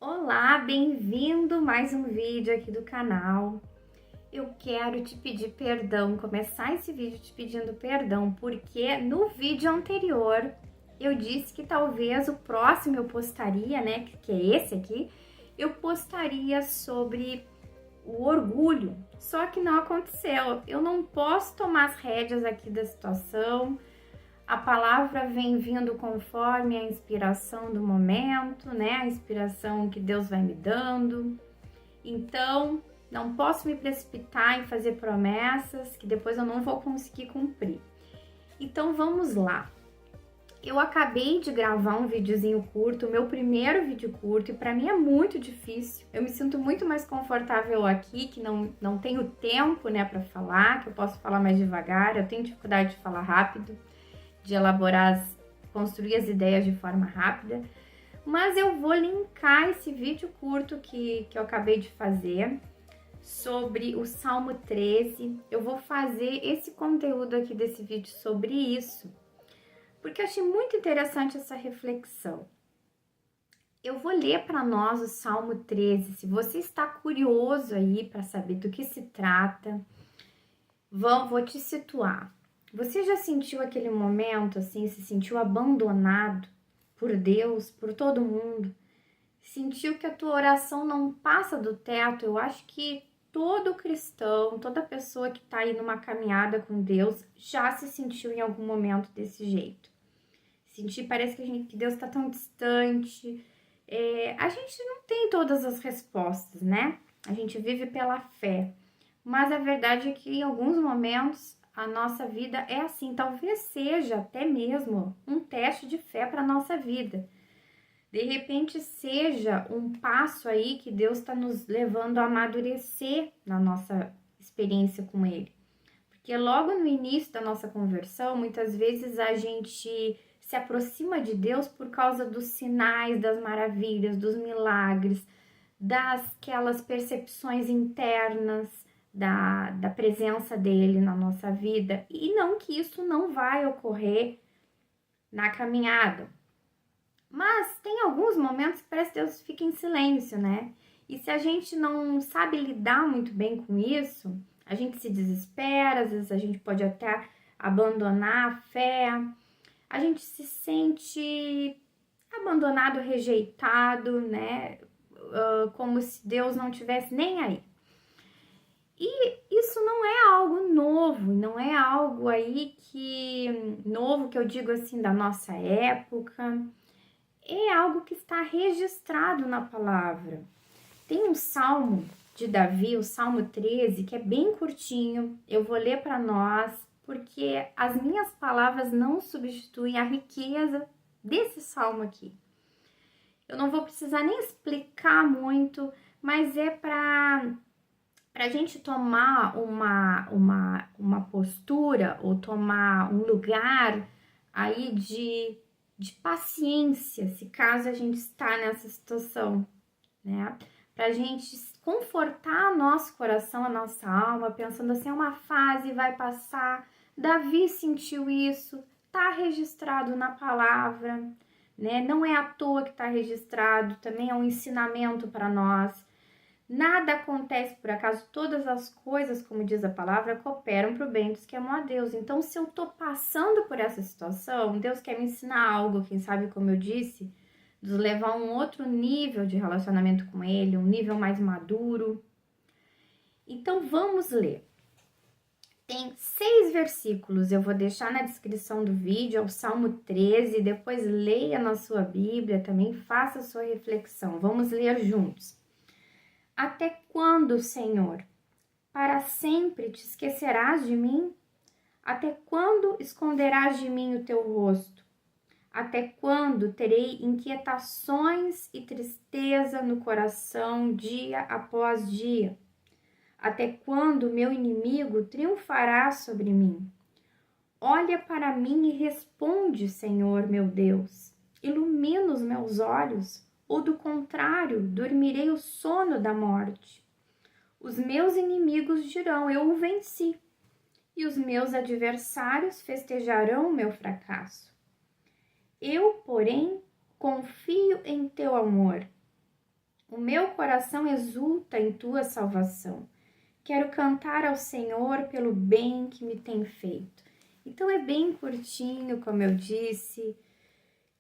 Olá, bem-vindo mais um vídeo aqui do canal. Eu quero te pedir perdão, começar esse vídeo te pedindo perdão, porque no vídeo anterior eu disse que talvez o próximo eu postaria, né, que é esse aqui, eu postaria sobre o orgulho, só que não aconteceu. Eu não posso tomar as rédeas aqui da situação. A palavra vem vindo conforme a inspiração do momento, né? A inspiração que Deus vai me dando. Então, não posso me precipitar em fazer promessas que depois eu não vou conseguir cumprir. Então, vamos lá. Eu acabei de gravar um videozinho curto, meu primeiro vídeo curto, e para mim é muito difícil. Eu me sinto muito mais confortável aqui, que não tenho tempo, né, para falar, que eu posso falar mais devagar, eu tenho dificuldade de falar rápido, de elaborar, construir as ideias de forma rápida, mas eu vou linkar esse vídeo curto que eu acabei de fazer sobre o Salmo 13. Eu vou fazer esse conteúdo aqui desse vídeo sobre isso, porque eu achei muito interessante essa reflexão. Eu vou ler para nós o Salmo 13. Se você está curioso aí para saber do que se trata, vou te situar. Você já sentiu aquele momento, assim, se sentiu abandonado por Deus, por todo mundo? Sentiu que a tua oração não passa do teto? Eu acho que todo cristão, toda pessoa que está aí numa caminhada com Deus, já se sentiu em algum momento desse jeito. Sentir, parece que Deus está tão distante. A gente não tem todas as respostas, né? A gente vive pela fé. Mas a verdade é que em alguns momentos a nossa vida é assim, talvez seja até mesmo um teste de fé para a nossa vida. De repente seja um passo aí que Deus está nos levando a amadurecer na nossa experiência com Ele. Porque logo no início da nossa conversão, muitas vezes a gente se aproxima de Deus por causa dos sinais, das maravilhas, dos milagres, daquelas percepções internas, da presença dele na nossa vida, e não que isso não vai ocorrer na caminhada. Mas tem alguns momentos que parece que Deus fica em silêncio, né? E se a gente não sabe lidar muito bem com isso, a gente se desespera, às vezes a gente pode até abandonar a fé, a gente se sente abandonado, rejeitado, né? Como se Deus não tivesse nem aí. E isso não é algo novo, não é algo aí novo que eu digo assim da nossa época, é algo que está registrado na palavra. Tem um salmo de Davi, o Salmo 13, que é bem curtinho, eu vou ler para nós, porque as minhas palavras não substituem a riqueza desse salmo aqui. Eu não vou precisar nem explicar muito, mas é para a gente tomar uma postura ou tomar um lugar aí de paciência, se caso a gente está nessa situação, né? Para a gente confortar nosso coração, a nossa alma, pensando assim, é uma fase, vai passar. Davi sentiu isso, tá registrado na palavra, né? Não é à toa que está registrado, também é um ensinamento para nós. Nada acontece por acaso, todas as coisas, como diz a palavra, cooperam para o bem dos que amam a Deus. Então, se eu estou passando por essa situação, Deus quer me ensinar algo, quem sabe, como eu disse, nos levar a um outro nível de relacionamento com Ele, um nível mais maduro. Então, vamos ler. Tem 6 versículos, eu vou deixar na descrição do vídeo, é o Salmo 13, depois leia na sua Bíblia, também faça a sua reflexão. Vamos ler juntos. Até quando, Senhor? Para sempre te esquecerás de mim? Até quando esconderás de mim o teu rosto? Até quando terei inquietações e tristeza no coração dia após dia? Até quando meu inimigo triunfará sobre mim? Olha para mim e responde, Senhor meu Deus. Ilumina os meus olhos, ou do contrário, dormirei o sono da morte. Os meus inimigos dirão, eu o venci, e os meus adversários festejarão o meu fracasso. Eu, porém, confio em teu amor. O meu coração exulta em tua salvação. Quero cantar ao Senhor pelo bem que me tem feito. Então é bem curtinho, como eu disse,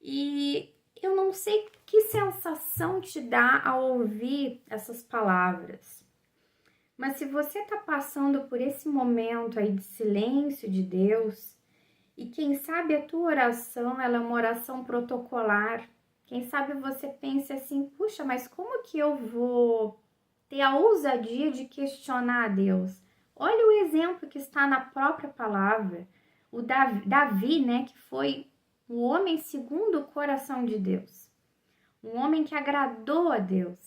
e eu não sei que sensação te dá ao ouvir essas palavras. Mas se você está passando por esse momento aí de silêncio de Deus, e quem sabe a tua oração ela é uma oração protocolar, quem sabe você pense assim, puxa, mas como que eu vou ter a ousadia de questionar a Deus? Olha o exemplo que está na própria palavra. O Davi, né, que foi um homem segundo o coração de Deus. Um homem que agradou a Deus.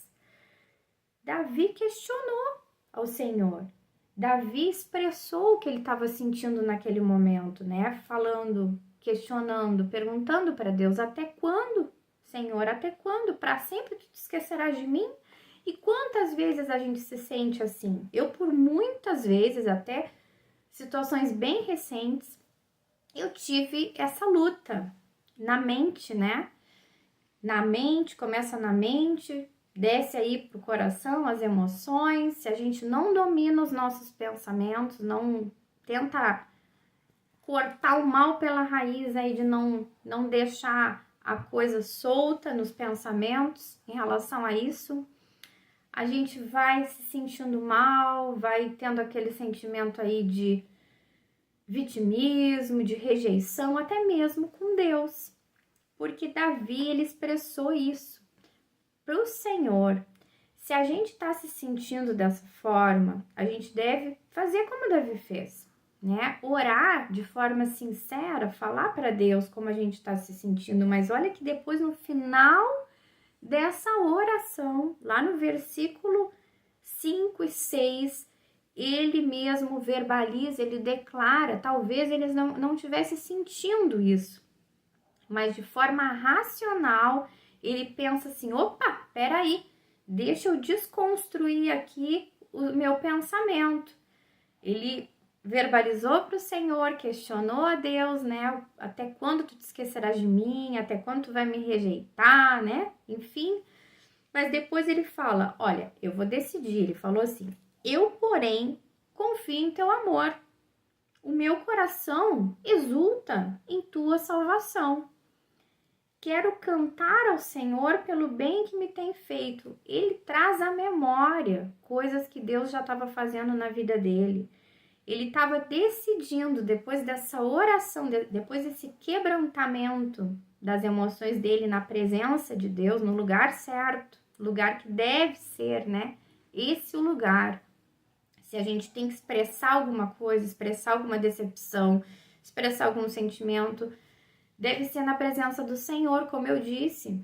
Davi questionou ao Senhor. Davi expressou o que ele estava sentindo naquele momento, né? Falando, questionando, perguntando para Deus, até quando, Senhor? Até quando? Para sempre tu te esquecerás de mim? E quantas vezes a gente se sente assim? Eu, por muitas vezes, até situações bem recentes, eu tive essa luta na mente, né? Na mente, começa na mente, desce aí pro coração, as emoções. Se a gente não domina os nossos pensamentos, não tenta cortar o mal pela raiz aí de não deixar a coisa solta nos pensamentos em relação a isso, a gente vai se sentindo mal, vai tendo aquele sentimento aí de vitimismo, de rejeição, até mesmo com Deus. Porque Davi, ele expressou isso para o Senhor. Se a gente está se sentindo dessa forma, a gente deve fazer como Davi fez, né? Orar de forma sincera, falar para Deus como a gente está se sentindo. Mas olha que depois, no final dessa oração, lá no versículo 5 e 6, ele mesmo verbaliza, ele declara, talvez eles não tivessem sentindo isso, mas de forma racional, ele pensa assim, opa, peraí, deixa eu desconstruir aqui o meu pensamento. Ele verbalizou para o Senhor, questionou a Deus, né? Até quando tu te esquecerás de mim? Até quando tu vai me rejeitar, né? Enfim, mas depois ele fala, olha, eu vou decidir. Ele falou assim, eu, porém, confio em teu amor. O meu coração exulta em tua salvação. Quero cantar ao Senhor pelo bem que me tem feito. Ele traz à memória coisas que Deus já estava fazendo na vida dele. Ele estava decidindo, depois dessa oração, depois desse quebrantamento das emoções dele na presença de Deus, no lugar certo, lugar que deve ser, né? Esse é o lugar. Se a gente tem que expressar alguma coisa, expressar alguma decepção, expressar algum sentimento, deve ser na presença do Senhor, como eu disse.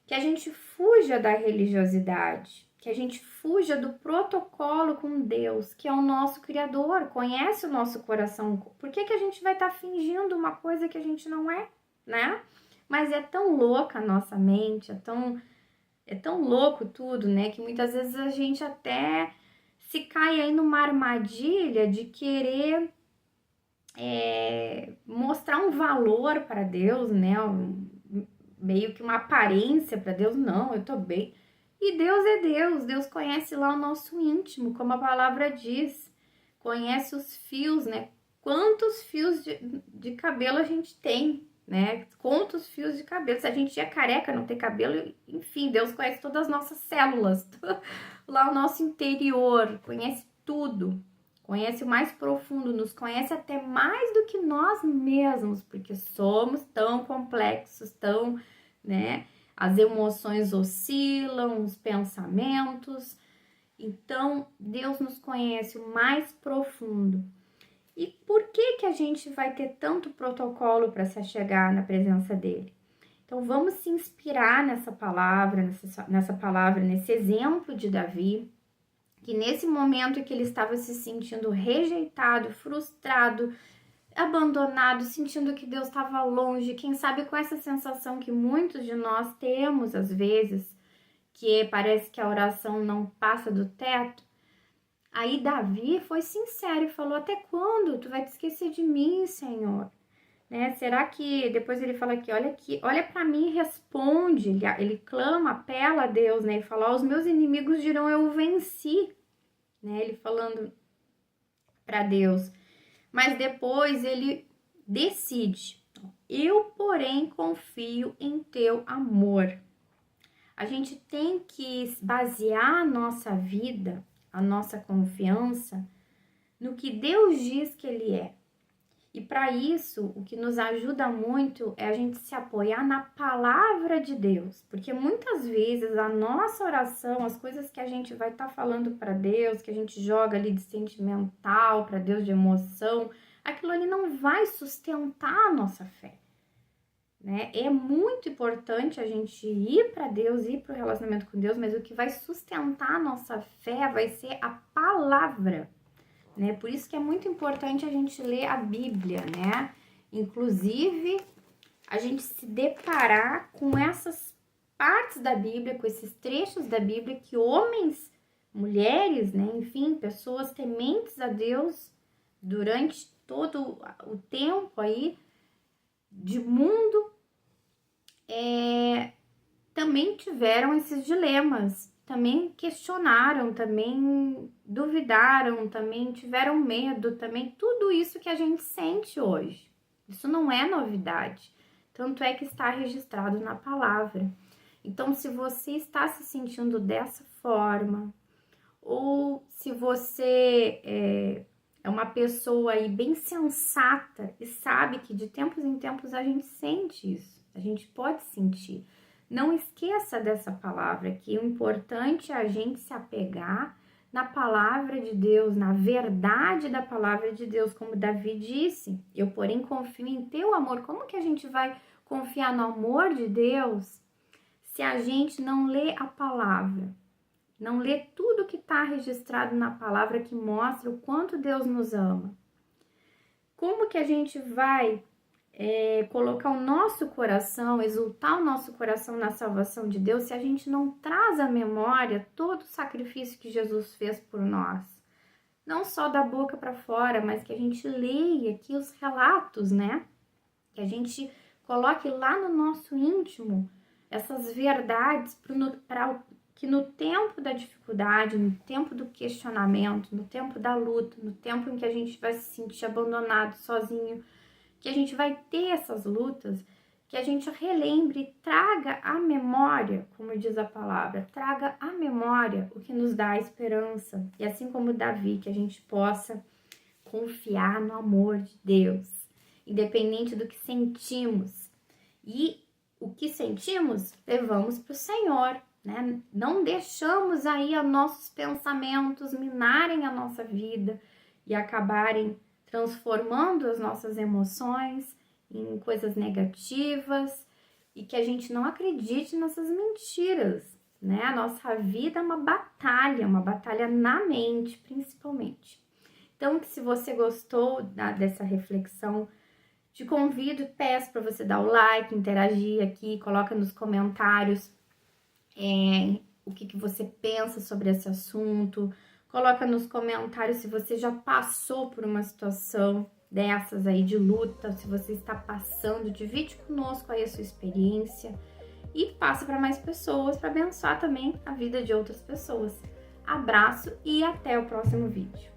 Que a gente fuja da religiosidade, que a gente fuja do protocolo com Deus, que é o nosso Criador, conhece o nosso coração. Por que a gente vai estar fingindo uma coisa que a gente não é, né? Mas é tão louca a nossa mente, é tão louco tudo, né? Que muitas vezes a gente até se cai aí numa armadilha de querer mostrar um valor para Deus, né? Meio que uma aparência para Deus. Não, eu tô bem. E Deus é Deus. Deus conhece lá o nosso íntimo, como a palavra diz. Conhece os fios, né? Quantos fios de cabelo a gente tem, né? Quantos fios de cabelo. Se a gente é careca, não tem cabelo, enfim, Deus conhece todas as nossas células, lá o nosso interior, conhece tudo. Conhece o mais profundo, nos conhece até mais do que nós mesmos, porque somos tão complexos, né? As emoções oscilam, os pensamentos. Então, Deus nos conhece o mais profundo. E por que a gente vai ter tanto protocolo para se chegar na presença dele? Então, vamos se inspirar nessa palavra, nesse exemplo de Davi, que nesse momento em que ele estava se sentindo rejeitado, frustrado, abandonado, sentindo que Deus estava longe, quem sabe com essa sensação que muitos de nós temos às vezes, que parece que a oração não passa do teto. Aí Davi foi sincero e falou, até quando tu vai te esquecer de mim, Senhor? né? Será que depois ele fala aqui, olha para mim e responde. Ele clama, apela a Deus, né? Ele fala: os meus inimigos dirão, eu o venci, né? Ele falando para Deus. Mas depois ele decide: eu, porém, confio em teu amor. A gente tem que basear a nossa vida, a nossa confiança, no que Deus diz que Ele é. E para isso, o que nos ajuda muito é a gente se apoiar na palavra de Deus. Porque muitas vezes a nossa oração, as coisas que a gente vai estar falando para Deus, que a gente joga ali de sentimental para Deus, de emoção, aquilo ali não vai sustentar a nossa fé, né? É muito importante a gente ir para Deus, ir para o relacionamento com Deus, mas o que vai sustentar a nossa fé vai ser a palavra, né? Por isso que é muito importante a gente ler a Bíblia, né? Inclusive, a gente se deparar com essas partes da Bíblia, com esses trechos da Bíblia que homens, mulheres, né? Enfim, pessoas tementes a Deus durante todo o tempo aí de mundo, também tiveram esses dilemas, também questionaram, também duvidaram, também tiveram medo, também tudo isso que a gente sente hoje. Isso não é novidade, tanto é que está registrado na palavra. Então, se você está se sentindo dessa forma, ou se você é uma pessoa aí bem sensata e sabe que de tempos em tempos a gente sente isso, a gente pode sentir. Não esqueça dessa palavra, que o importante é a gente se apegar na palavra de Deus, na verdade da palavra de Deus, como Davi disse: eu, porém, confio em teu amor. Como que a gente vai confiar no amor de Deus se a gente não lê a palavra? Não lê tudo que está registrado na palavra que mostra o quanto Deus nos ama. Como que a gente vai colocar o nosso coração, exultar o nosso coração na salvação de Deus, se a gente não traz à memória todo o sacrifício que Jesus fez por nós? Não só da boca para fora, mas que a gente leia aqui os relatos, né? Que a gente coloque lá no nosso íntimo essas verdades para que no tempo da dificuldade, no tempo do questionamento, no tempo da luta, no tempo em que a gente vai se sentir abandonado, sozinho, que a gente vai ter essas lutas, que a gente relembre, traga à memória, como diz a palavra, traga à memória o que nos dá a esperança. E assim como Davi, que a gente possa confiar no amor de Deus, independente do que sentimos. E o que sentimos, levamos para o Senhor, né? Não deixamos aí os nossos pensamentos minarem a nossa vida e acabarem transformando as nossas emoções em coisas negativas, e que a gente não acredite nessas mentiras, né? A nossa vida é uma batalha na mente, principalmente. Então, que se você gostou dessa reflexão, te convido, peço para você dar o like, interagir aqui, coloca nos comentários o que você pensa sobre esse assunto. Coloca nos comentários se você já passou por uma situação dessas aí de luta, se você está passando, divide conosco aí a sua experiência e passa para mais pessoas, para abençoar também a vida de outras pessoas. Abraço e até o próximo vídeo.